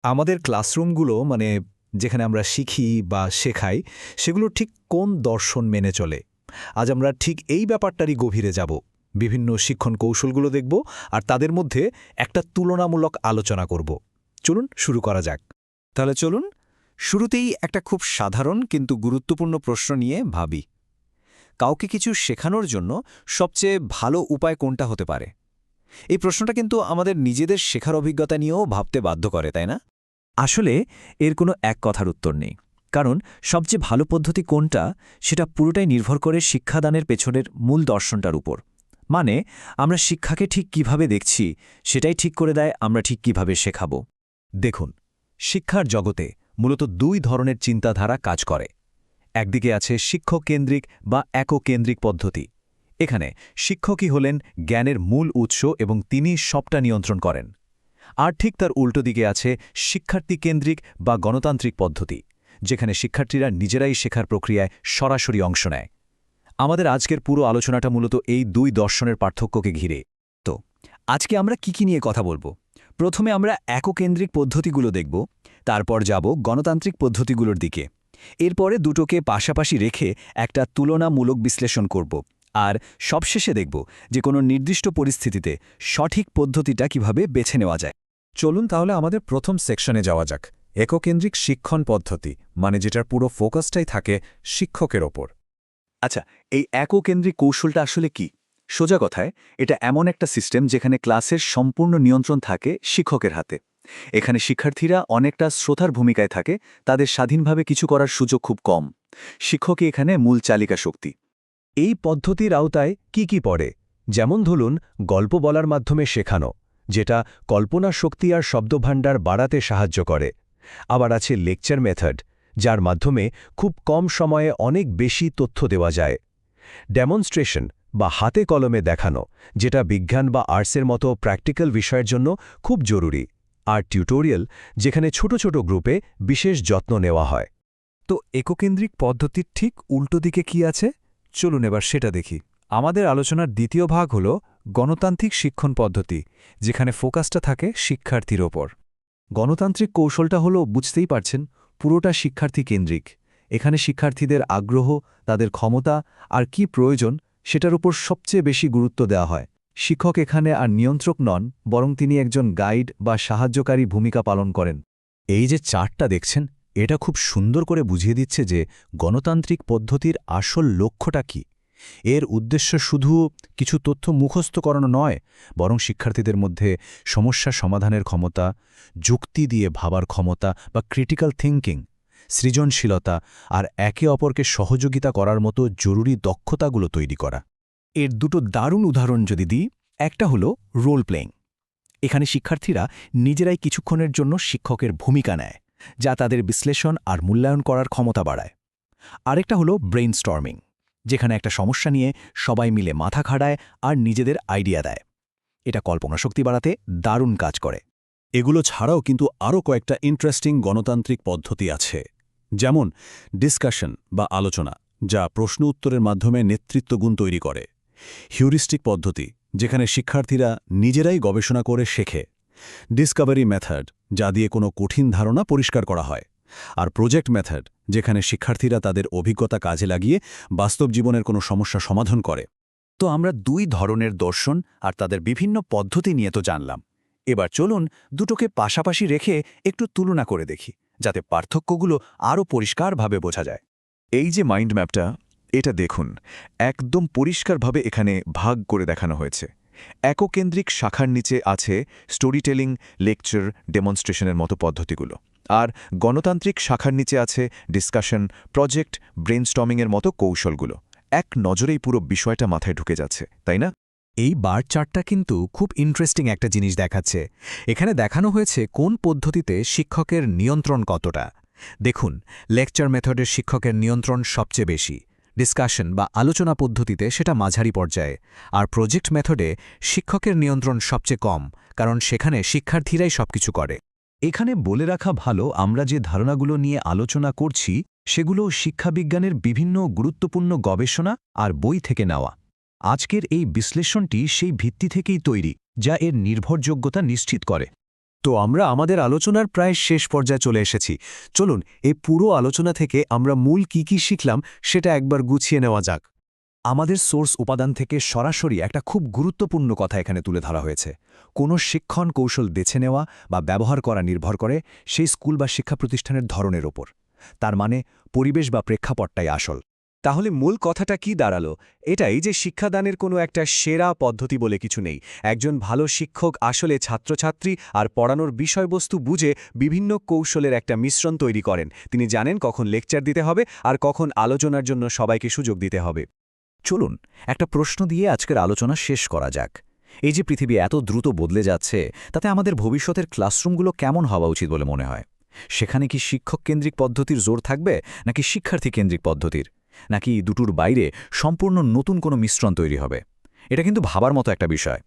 আমাদের ক্লাসরুমগুলো যেখানে আমরা শিখি বা শেখাই, সেগুলো ঠিক কোন দর্শন মেনে চলে? আজ আমরা ঠিক এই ব্যাপারটারই গভীরে যাব। বিভিন্ন শিক্ষণ কৌশলগুলো দেখব আর তাদের মধ্যে একটা তুলনামূলক আলোচনা করব। চলুন শুরু করা যাক। তাহলে চলুন শুরুতেই একটা খুব সাধারণ কিন্তু গুরুত্বপূর্ণ প্রশ্ন নিয়ে ভাবি। কাউকে কিছু শেখানোর জন্য সবচেয়ে ভালো উপায় কোনটা হতে পারে? এই প্রশ্নটা কিন্তু আমাদের নিজেদের শেখার অভিজ্ঞতা নিয়েও ভাবতে বাধ্য করে, তাই না? আসলে এর কোনো এক কথার উত্তর নেই, কারণ সবচেয়ে ভালো পদ্ধতি কোনটা সেটা পুরোটাই নির্ভর করে শিক্ষাদানের পেছনের মূল দর্শনটার উপর। মানে আমরা শিক্ষাকে ঠিক কিভাবে দেখছি সেটাই ঠিক করে দেয় আমরা ঠিক কিভাবে শেখাবো। দেখুন, শিক্ষার জগতে মূলত দুই ধরনের চিন্তাধারা কাজ করে। একদিকে আছে শিক্ষককেন্দ্রিক বা এককেন্দ্রিক পদ্ধতি। এখানে শিক্ষকই হলেন জ্ঞানের মূল উৎস এবং তিনি সবটা নিয়ন্ত্রণ করেন। আর ঠিক তার উল্টো দিকে আছে শিক্ষার্থীকেন্দ্রিক বা গণতান্ত্রিক পদ্ধতি, যেখানে শিক্ষার্থীরা নিজেরাই শেখার প্রক্রিয়ায় সরাসরি অংশ নেয়। আমাদের আজকের পুরো আলোচনাটা মূলত এই দুই দর্শনের পার্থক্যকে ঘিরে। তো আজকে আমরা কি নিয়ে কথা বলবো? প্রথমে আমরা এককেন্দ্রিক পদ্ধতিগুলো দেখব, তারপর যাব গণতান্ত্রিক পদ্ধতিগুলোর দিকে। এরপরে দুটোকে পাশাপাশি রেখে একটা তুলনামূলক বিশ্লেষণ করব, আর সবশেষে দেখব যে কোনো নির্দিষ্ট পরিস্থিতিতে সঠিক পদ্ধতিটা কিভাবে বেছে নেওয়া যায়। চলুন তাহলে আমাদের প্রথম সেকশনে যাওয়া যাক। এককেন্দ্রিক শিক্ষণ পদ্ধতি, যেটার পুরো ফোকাসটাই থাকে শিক্ষকের ওপর। আচ্ছা, এই এককেন্দ্রিক কৌশলটা আসলে কি? সোজা কথায় এটা এমন একটা সিস্টেম যেখানে ক্লাসের সম্পূর্ণ নিয়ন্ত্রণ থাকে শিক্ষকের হাতে। এখানে শিক্ষার্থীরা অনেকটা শ্রোতার ভূমিকায় থাকে, তাদের স্বাধীনভাবে কিছু করার সুযোগ খুব কম। শিক্ষকই এখানে মূল চালিকা শক্তি। এই পদ্ধতির আওতায় কি পড়ে? যেমন ধরুন, গল্প বলার মাধ্যমে শেখানো, যেটা কল্পনা শক্তি আর শব্দভাণ্ডার বাড়াতে সাহায্য করে। আবার আছে লেকচার মেথড, যার মাধ্যমে খুব কম সময়ে অনেক বেশি তথ্য দেওয়া যায়। ডেমনস্ট্রেশন বা হাতে কলমে দেখানো, যেটা বিজ্ঞান বা আর্টসের মতো প্র্যাকটিক্যাল বিষয়ের জন্য খুব জরুরি। আর টিউটোরিয়াল, যেখানে ছোট ছোট গ্রুপে বিশেষ যত্ন নেওয়া হয়। তো এককেন্দ্রিক পদ্ধতির ঠিক উল্টো দিকে কি আছে? চলুন এবার সেটা দেখি। আমাদের আলোচনার দ্বিতীয় ভাগ হল গণতান্ত্রিক শিক্ষণ পদ্ধতি, যেখানে ফোকাসটা থাকে শিক্ষার্থীর ওপর। গণতান্ত্রিক কৌশলটা হলো, বুঝতেই পারছেন, পুরোটা শিক্ষার্থী কেন্দ্রিক। এখানে শিক্ষার্থীদের আগ্রহ, তাদের ক্ষমতা আর কি প্রয়োজন সেটার উপর সবচেয়ে বেশি গুরুত্ব দেওয়া হয়। শিক্ষক এখানে আর নিয়ন্ত্রক নন, বরং তিনি একজন গাইড বা সাহায্যকারী ভূমিকা পালন করেন। এই যে চার্টটা দেখছেন, এটা খুব সুন্দর করে বুঝিয়ে দিচ্ছে যে গণতান্ত্রিক পদ্ধতির আসল লক্ষ্যটা কি। এর উদ্দেশ্য শুধু কিছু তথ্য মুখস্থ করানো নয়, বরং শিক্ষার্থীদের মধ্যে সমস্যা সমাধানের ক্ষমতা, যুক্তি দিয়ে ভাবার ক্ষমতা বা ক্রিটিক্যাল থিঙ্কিং, সৃজনশীলতা আর একে অপরকে সহযোগিতা করার মতো জরুরি দক্ষতাগুলো তৈরি করা। এর দুটো দারুণ উদাহরণ যদি দিই, একটা হলো রোল প্লেইং। এখানে শিক্ষার্থীরা নিজেরাই কিছুক্ষণের জন্য শিক্ষকের ভূমিকা নেয়, যা তাদের বিশ্লেষণ আর মূল্যায়ন করার ক্ষমতা বাড়ায়। আরেকটা হলো ব্রেইনস্টর্মিং, যেখানে একটা সমস্যা নিয়ে সবাই মিলে মাথা খাড়ায় আর নিজেদের আইডিয়া দেয়। এটা কল্পনাশক্তি বাড়াতে দারুণ কাজ করে। এগুলো ছাড়াও কিন্তু আরও কয়েকটা ইন্টারেস্টিং গণতান্ত্রিক পদ্ধতি আছে, যেমন ডিসকাশন বা আলোচনা, যা প্রশ্ন উত্তরের মাধ্যমে নেতৃত্বগুণ তৈরি করে। হিউরিস্টিক পদ্ধতি, যেখানে শিক্ষার্থীরা নিজেরাই গবেষণা করে শেখে। ডিসকভারি মেথড, যা দিয়ে কোনো কঠিন ধারণা পরিষ্কার করা হয়। আর প্রজেক্ট মেথড, যেখানে শিক্ষার্থীরা তাদের অভিজ্ঞতা কাজে লাগিয়ে বাস্তব জীবনের কোনো সমস্যা সমাধান করে। তো আমরা দুই ধরনের দর্শন আর তাদের বিভিন্ন পদ্ধতি নিয়ে তো জানলাম। এবার চলুন দুটোকে পাশাপাশি রেখে একটু তুলনা করে দেখি, যাতে পার্থক্যগুলো আরও পরিষ্কারভাবে বোঝা যায়। এই যে মাইন্ড ম্যাপটা, এটা দেখুন, একদম পরিষ্কারভাবে এখানে ভাগ করে দেখানো হয়েছে। এককেন্দ্রিক শাখার নিচে আছে স্টোরি টেলিং, লেকচার, ডেমনস্ট্রেশনের মতো পদ্ধতিগুলো। আর গণতান্ত্রিক শাখার নিচে আছে ডিসকাশন, প্রজেক্ট, ব্রেইনস্টর্মিংয়ের মতো কৌশলগুলো। এক নজরেই পুরো বিষয়টা মাথায় ঢুকে যাচ্ছে, তাই না? এই বার চার্টটা কিন্তু খুব ইন্টারেস্টিং একটা জিনিস দেখাচ্ছে। এখানে দেখানো হয়েছে কোন পদ্ধতিতে শিক্ষকের নিয়ন্ত্রণ কতটা। দেখুন, লেকচার মেথডের শিক্ষকের নিয়ন্ত্রণ সবচেয়ে বেশি। ডিসকাশন বা আলোচনা পদ্ধতিতে সেটা মাঝারি পর্যায়ে। আর প্রজেক্ট মেথডে শিক্ষকের নিয়ন্ত্রণ সবচেয়ে কম, কারণ সেখানে শিক্ষার্থীরাই সবকিছু করে। এখানে বলে রাখা ভালো, আমরা যে ধারণাগুলো নিয়ে আলোচনা করছি সেগুলো শিক্ষাবিজ্ঞানের বিভিন্ন গুরুত্বপূর্ণ গবেষণা আর বই থেকে নেওয়া। আজকের এই বিশ্লেষণটি সেই ভিত্তি থেকেই তৈরি, যা এর নির্ভরযোগ্যতা নিশ্চিত করে। তো আমরা আমাদের আলোচনার প্রায় শেষ পর্যায়ে চলে এসেছি। চলুন এই পুরো আলোচনা থেকে আমরা মূল কি শিখলাম সেটা একবার গুছিয়ে নেওয়া যাক। আমাদের সোর্স উপাদান থেকে সরাসরি একটা খুব গুরুত্বপূর্ণ কথা এখানে তুলে ধরা হয়েছে। কোনো শিক্ষণ কৌশল বেছে নেওয়া বা ব্যবহার করা নির্ভর করে সেই স্কুল বা শিক্ষা প্রতিষ্ঠানের ধরনের ওপর। তার মানে পরিবেশ বা প্রেক্ষাপটটাই আসল। তাহলে মূল কথাটা কি দাঁড়ালো? এটাই যে শিক্ষাদানের কোনো একটা সেরা পদ্ধতি বলে কিছু নেই। একজন ভালো শিক্ষক আসলে ছাত্রছাত্রী আর পড়ানোর বিষয়বস্তু বুঝে বিভিন্ন কৌশলের একটা মিশ্রণ তৈরি করেন। তিনি জানেন কখন লেকচার দিতে হবে আর কখন আলোচনার জন্য সবাইকে সুযোগ দিতে হবে। চলুন একটা প্রশ্ন দিয়ে আজকের আলোচনা শেষ করা যাক। এই যে পৃথিবী এত দ্রুত বদলে যাচ্ছে, তাতে আমাদের ভবিষ্যতের ক্লাসরুমগুলো কেমন হওয়া উচিত বলে মনে হয়? সেখানে কি শিক্ষক কেন্দ্রিক পদ্ধতির জোর থাকবে, নাকি শিক্ষার্থী কেন্দ্রিক পদ্ধতির, নাকি দুটোর বাইরে সম্পূর্ণ নতুন কোনো মিশ্রণ তৈরি হবে? এটা কিন্তু ভাবার মতো একটা বিষয়।